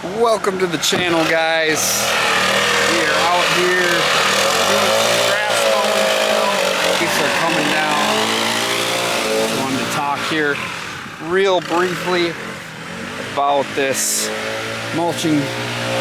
Welcome to the channel, guys. We are out here doing some grass mowing. Leaves are coming down. I wanted to talk here real briefly about this mulching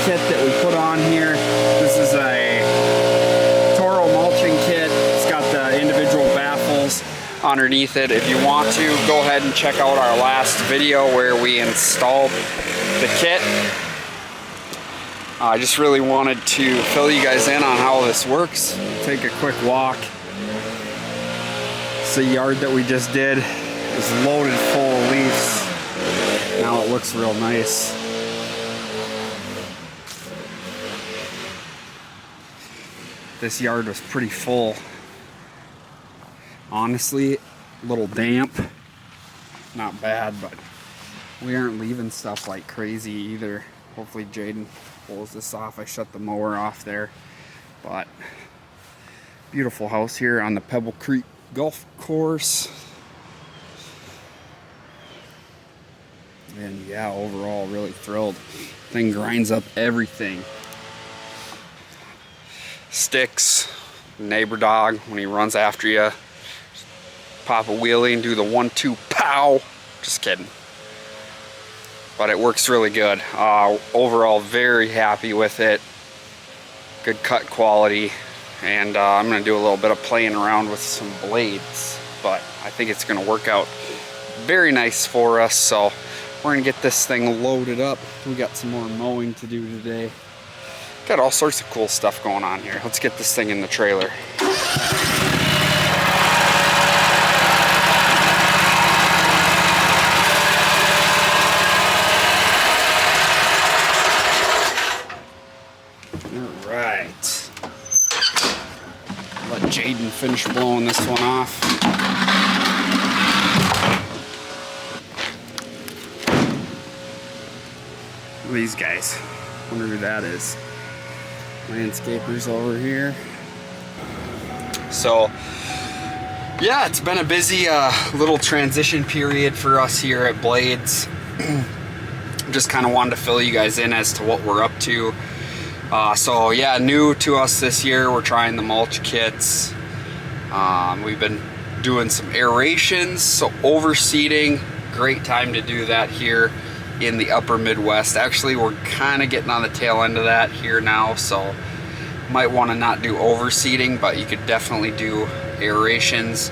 kit that we put on here. This is a Toro mulching kit. It's got the individual baffles underneath it. If you want to, go ahead and check out our last video where we installed the kit. I just really wanted to fill you guys in on how this works. Take a quick walk. It's the yard that we just did. It's loaded full of leaves. Now it looks real nice. This yard was pretty full. Honestly, a little damp. Not bad, but we aren't leaving stuff like crazy either. Hopefully Jaden pulls this off. I shut the mower off there. But beautiful house here on the Pebble Creek Golf Course. And yeah, overall really thrilled. Thing grinds up everything. Sticks, neighbor dog, when he runs after you, pop a wheelie and do the 1-2 pow. Just kidding. But it works really good. Overall, very happy with it. Good cut quality. And I'm going to do a little bit of playing around with some blades. But I think it's going to work out very nice for us. So we're going to get this thing loaded up. We got some more mowing to do today. Got all sorts of cool stuff going on here. Let's get this thing in the trailer. Alright. Let Jaden finish blowing this one off. Look at these guys. Wonder who that is. Landscapers over here. So yeah, it's been a busy little transition period for us here at Blades. Just kind of wanted to fill you guys in as to what we're up to. So yeah, new to us this year, we're trying the mulch kits. We've been doing some aerations, so overseeding. Great time to do that here in the upper Midwest. Actually, we're kind of getting on the tail end of that here now, so might want to not do overseeding, but you could definitely do aerations.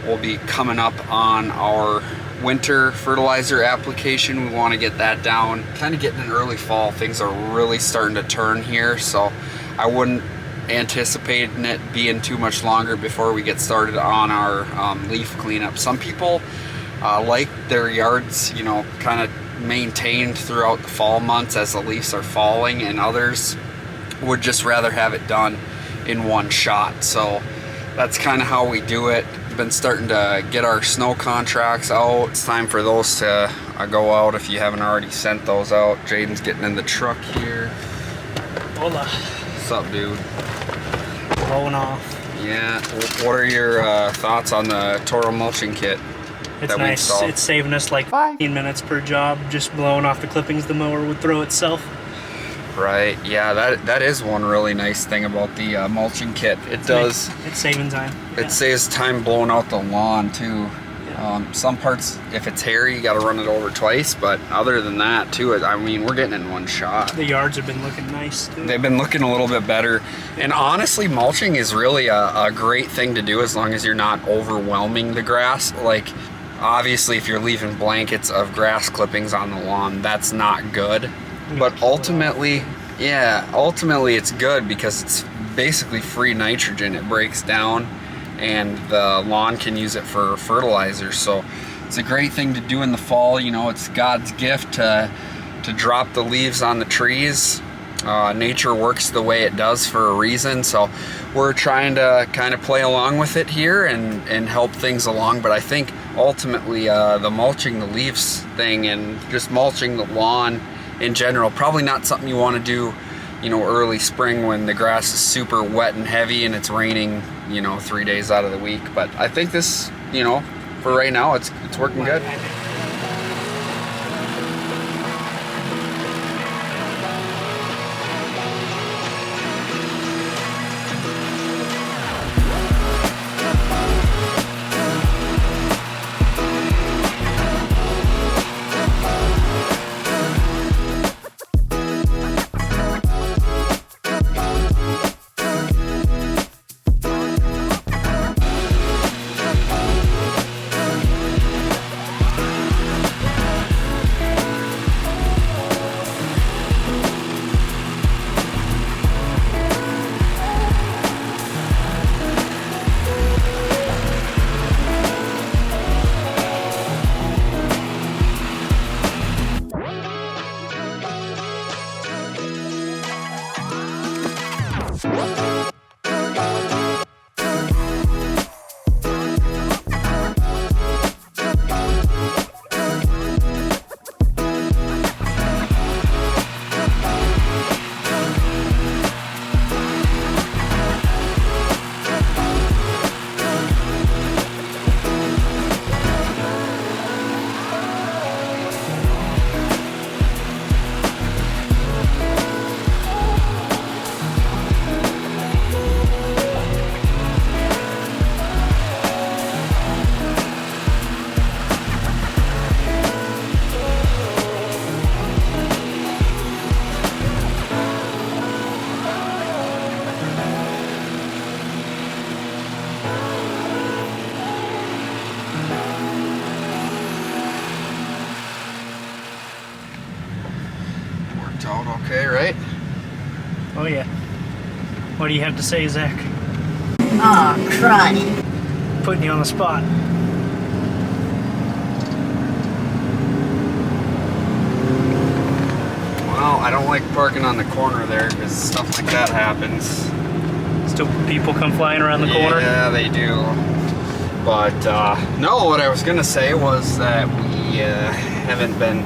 We'll be coming up on our winter fertilizer application. We want to get that down, kind of getting in early fall. Things are really starting to turn here, so I wouldn't anticipate it being too much longer before we get started on our leaf cleanup. Some people like their yards, you know, kind of maintained throughout the fall months as the leaves are falling, and others would just rather have it done in one shot. So that's kind of how we do it. Been starting to get our snow contracts out. It's time for those to go out if you haven't already sent those out. Jaden's getting in the truck here. Hola. What's up, dude? Blowing off. Yeah. What are your thoughts on the Toro mulching kit? It's nice. It's saving us like 15 minutes per job, just blowing off the clippings the mower would throw itself. Right. Yeah, that is one really nice thing about the mulching kit. It's saving time. Yeah. It saves time blowing out the lawn too. Yeah. Some parts, if it's hairy, you got to run it over twice. But other than that, too, I mean, we're getting in one shot. The yards have been looking nice too. They've been looking a little bit better. And honestly, mulching is really a great thing to do as long as you're not overwhelming the grass. Like, obviously, if you're leaving blankets of grass clippings on the lawn, that's not good. But ultimately, yeah, it's good because it's basically free nitrogen. It breaks down and the lawn can use it for fertilizer. So it's a great thing to do in the fall. You know, it's God's gift to drop the leaves on the trees. Nature works the way it does for a reason. So we're trying to kind of play along with it here and help things along. But I think ultimately the mulching the leaves thing and just mulching the lawn in general, probably not something you want to do, you know, early spring when the grass is super wet and heavy and it's raining, you know, 3 days out of the week. But I think this, you know, for right now, it's working good. Out okay, right? Oh yeah. What do you have to say, Zach? Aw, crud. Putting you on the spot. Well, I don't like parking on the corner there because stuff like that happens. Still people come flying around the corner? Yeah, they do. But no, what I was gonna say was that we haven't been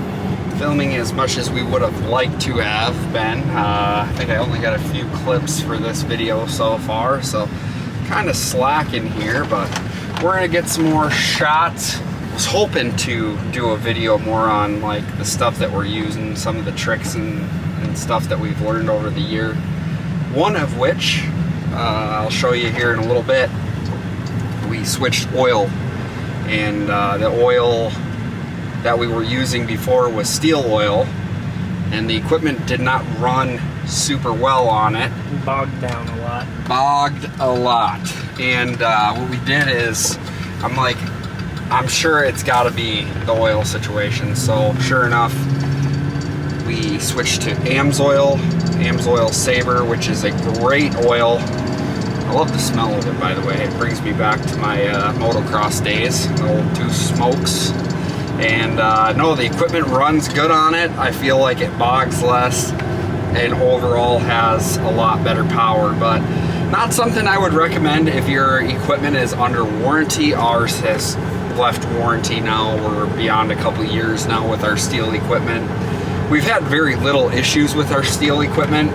filming as much as we would have liked to have been. I think I only got a few clips for this video so far, so kind of slacking here, but we're gonna get some more shots. I was hoping to do a video more on like the stuff that we're using, some of the tricks and stuff that we've learned over the year. One of which I'll show you here in a little bit. We switched oil, and the oil that we were using before was steel oil, and the equipment did not run super well on it. Bogged down a lot. Bogged a lot. And what we did is, I'm sure it's got to be the oil situation. So sure enough, we switched to AMSOIL Sabre, which is a great oil. I love the smell of it, by the way. It brings me back to my motocross days, the old two smokes. And no, the equipment runs good on it. I feel like it bogs less and overall has a lot better power, but not something I would recommend if your equipment is under warranty. Ours has left warranty now. We're beyond a couple years now with our steel equipment. We've had very little issues with our steel equipment,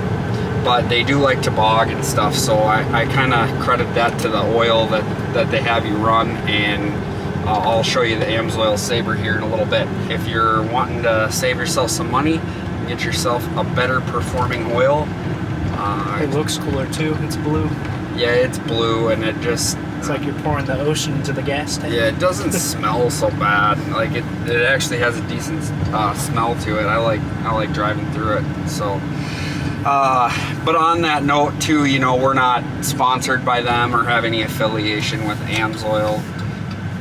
but they do like to bog and stuff, so I kind of credit that to the oil that they have you run. And I'll show you the AMSOIL Sabre here in a little bit. If you're wanting to save yourself some money, get yourself a better performing oil. It looks cooler too. It's blue. Yeah, it's blue, and it just... It's like you're pouring the ocean into the gas tank. Yeah, it doesn't smell so bad. Like it actually has a decent smell to it. I like driving through it. So, but on that note too, you know, we're not sponsored by them or have any affiliation with AMSOIL.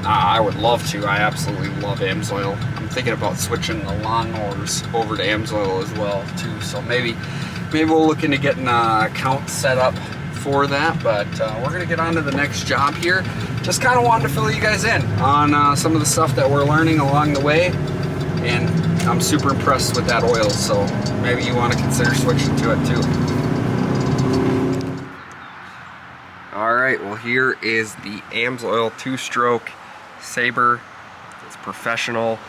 I would love to. I absolutely love AMSOIL. I'm thinking about switching the lawnmowers over to AMSOIL as well too. So maybe we'll look into getting an account set up for that. But we're gonna get on to the next job here. Just kind of wanted to fill you guys in on some of the stuff that we're learning along the way, and I'm super impressed with that oil. So maybe you want to consider switching to it too. All right. Well, here is the AMSOIL 2-stroke Sabre. It's professional,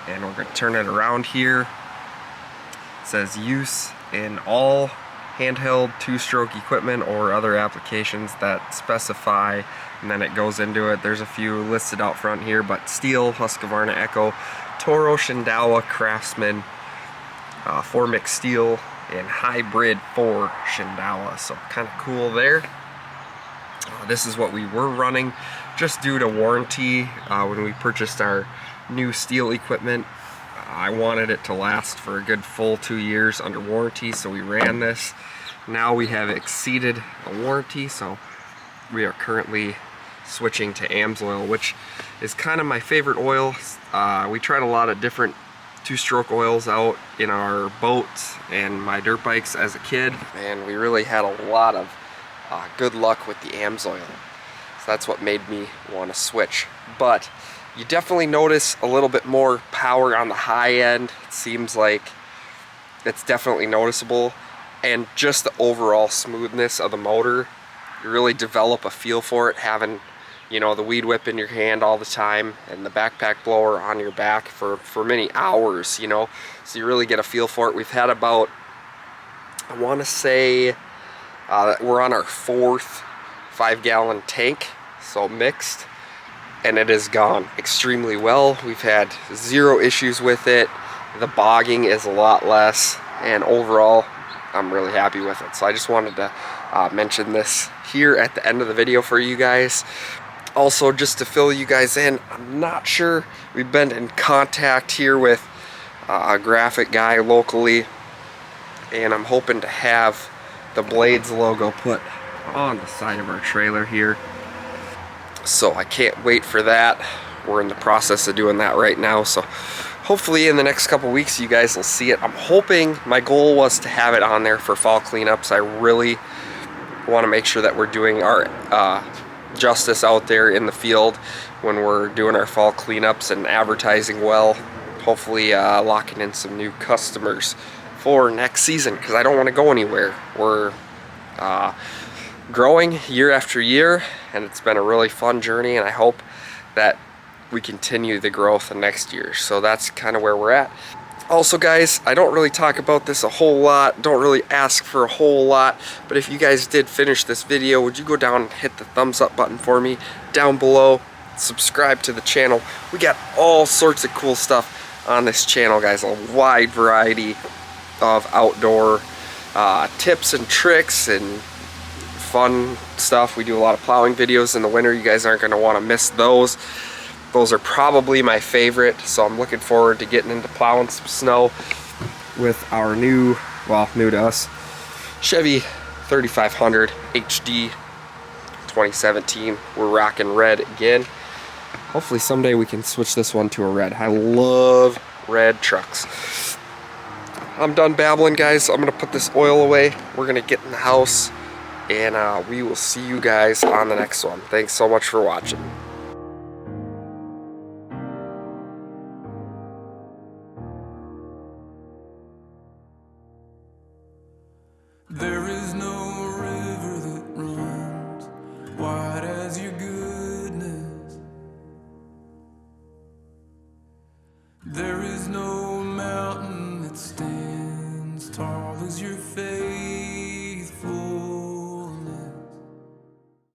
and we're going to turn it around here. It says use in all handheld 2-stroke equipment or other applications that specify, and then it goes into it. There's a few listed out front here, but Steel, Husqvarna Echo, Toro, Shindaiwa, Craftsman, 4-mix steel, and Hybrid 4 Shindaiwa. So kind of cool there. This is what we were running just due to warranty. When we purchased our new steel equipment, I wanted it to last for a good full 2 years under warranty, so we ran this. Now we have exceeded the warranty, so we are currently switching to AMSOIL, which is kind of my favorite oil. We tried a lot of different 2-stroke oils out in our boats and my dirt bikes as a kid, and we really had a lot of good luck with the AMSOIL. So that's what made me want to switch. But you definitely notice a little bit more power on the high end. It seems like it's definitely noticeable. and just the overall smoothness of the motor. You really develop a feel for it having, you know, the weed whip in your hand all the time and the backpack blower on your back for many hours, you know, so you really get a feel for it. We've had about, I want to say, we're on our 4th 5-gallon tank, so mixed, and it has gone extremely well. We've had 0 issues with it. The bogging is a lot less, and overall I'm really happy with it. So I just wanted to mention this here at the end of the video for you guys. Also, just to fill you guys in, I'm not sure, we've been in contact here with a graphic guy locally, and I'm hoping to have the Blades logo put on the side of our trailer here. So I can't wait for that. We're in the process of doing that right now, so hopefully in the next couple weeks you guys will see it. I'm hoping, my goal was to have it on there for fall cleanups. I really want to make sure that we're doing our justice out there in the field when we're doing our fall cleanups and advertising well. Hopefully locking in some new customers for next season, because I don't want to go anywhere. We're growing year after year, and it's been a really fun journey, and I hope that we continue the growth the next year. So that's kind of where we're at. Also guys, I don't really talk about this a whole lot, don't really ask for a whole lot, but if you guys did finish this video, would you go down and hit the thumbs up button for me down below, subscribe to the channel. We got all sorts of cool stuff on this channel, guys, a wide variety of outdoor tips and tricks and fun stuff. We do a lot of plowing videos in the winter. You guys aren't going to want to miss those. Those are probably my favorite, so I'm looking forward to getting into plowing some snow with our new, well, new to us, Chevy 3500 HD 2017. We're rocking red again. Hopefully someday we can switch this one to a red. I love red trucks. I'm done babbling, guys. I'm gonna put this oil away. We're gonna get in the house, and we will see you guys on the next one. Thanks so much for watching. There is no river that runs wide as your goodness. There is no mountain that stands tall as your face.